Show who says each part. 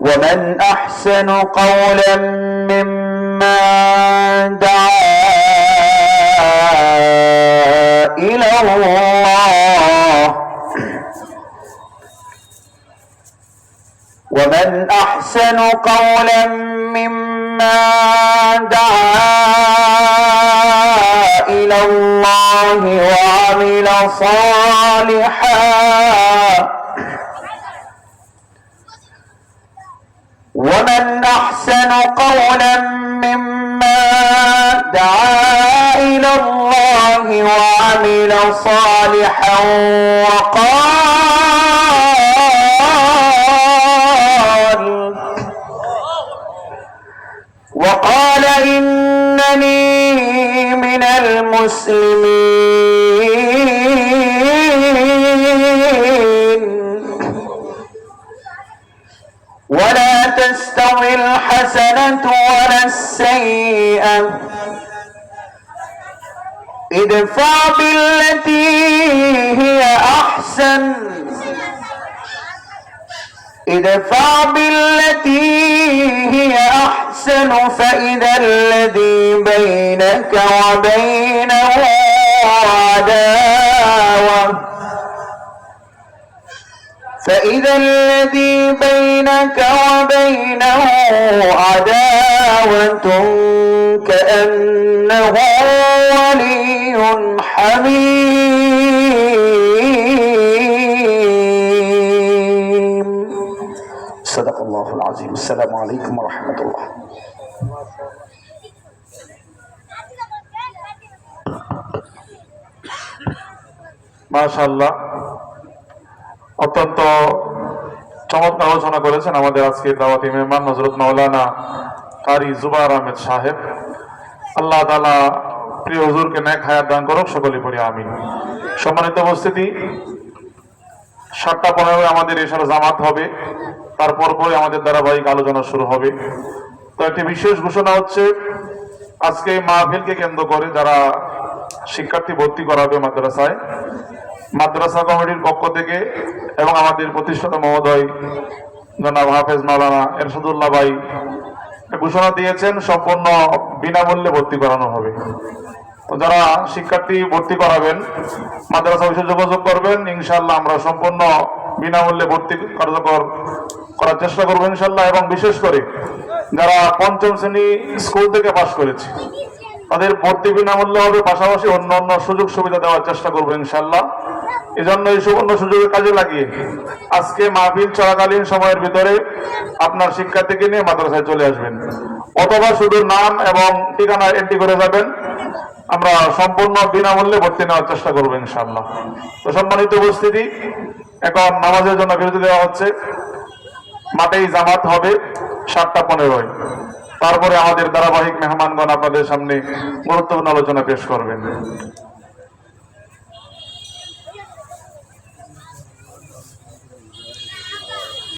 Speaker 1: ومن أحسن قولا ممن دعا إلى الله ومن أحسن قولا ممن دعا إلى الله وعمل صالحا ومن أحسن قولا ممن دعا إلى الله وعمل صالحا وقال إنني من المسلمين ولا تستوي الحسنة ولا السيئة ادفع بالتي هي أحسن فإذا الذي بينك وبينه عداوة كأنه ولي حميم. صدق الله العظيم. السلام عليكم ورحمة الله.
Speaker 2: মাশাআল্লাহ, অত্যন্ত চমৎকার আলোচনা করেছেন আমাদের আজকে দাওয়াতি মেহমান হযরত মাওলানা কারি জুবায়ের আহমেদ সাহেব। আল্লাহ তাআলা প্রিয় হুজুরকে নেক হায়াত দান করুক, সকলে পড়ি আমিন। সম্মানিত উপস্থিতি, 7:15 আমাদের এশার জামাত হবে, তারপর পরে আমাদের ধারাবাহিক আলোচনা শুরু হবে। তো একটি বিশেষ ঘোষণা হচ্ছে, আজকে মাহফিলকে কেন্দ্র করে যারা শিক্ষার্থী ভর্তি করাবে মাদ্রাসায়, মাদ্রাসা কমিটির পক্ষ থেকে এবং আমাদের প্রতিষ্ঠাতা মহোদয় জনাব হাফেজ মাওলানা এরশাদুল্লাহ ভাই ঘোষণা দিয়েছেন সম্পূর্ণ বিনামূল্যে ভর্তি করানো হবে। তো যারা শিক্ষার্থী ভর্তি করাবেন মাদ্রাসা অফিসে যোগাযোগ করবেন, ইনশাআল্লাহ আমরা সম্পূর্ণ বিনামূল্যে ভর্তি কার্যকর করার চেষ্টা করবো ইনশাআল্লাহ। এবং বিশেষ করে যারা 5ম শ্রেণী স্কুল থেকে পাশ করেছে তাদের ভর্তি বিনামূল্য হবে, পাশাপাশি অন্য সুযোগ সুবিধা দেওয়ার চেষ্টা করবো ইনশাআল্লাহ। এই জন্য এই সুবর্ণ সুযোগের কাজে লাগিয়ে আজকে মাহফিল চলাকালীন সময়ের ভিতরে আপনার শিক্ষার্থীকে নিয়ে মাদ্রাসায় চলে আসবেন, অথবা শুধু নাম এবং ঠিকানা এন্ট্রি করে যাবেন। আমরা সম্পূর্ণ বিনামূল্যে ভর্তি নেওয়ার চেষ্টা করবো ইনশাআল্লাহ। তো সম্মানিত উপস্থিতি, এখন নামাজের জন্য বিরতি দেওয়া হচ্ছে। মাঠেই জামাত হবে 7:15। তারপরে আমাদের ধারাবাহিক মেহমানগণ আপনাদের সামনে গুরুত্বপূর্ণ আলোচনা পেশ করবেন।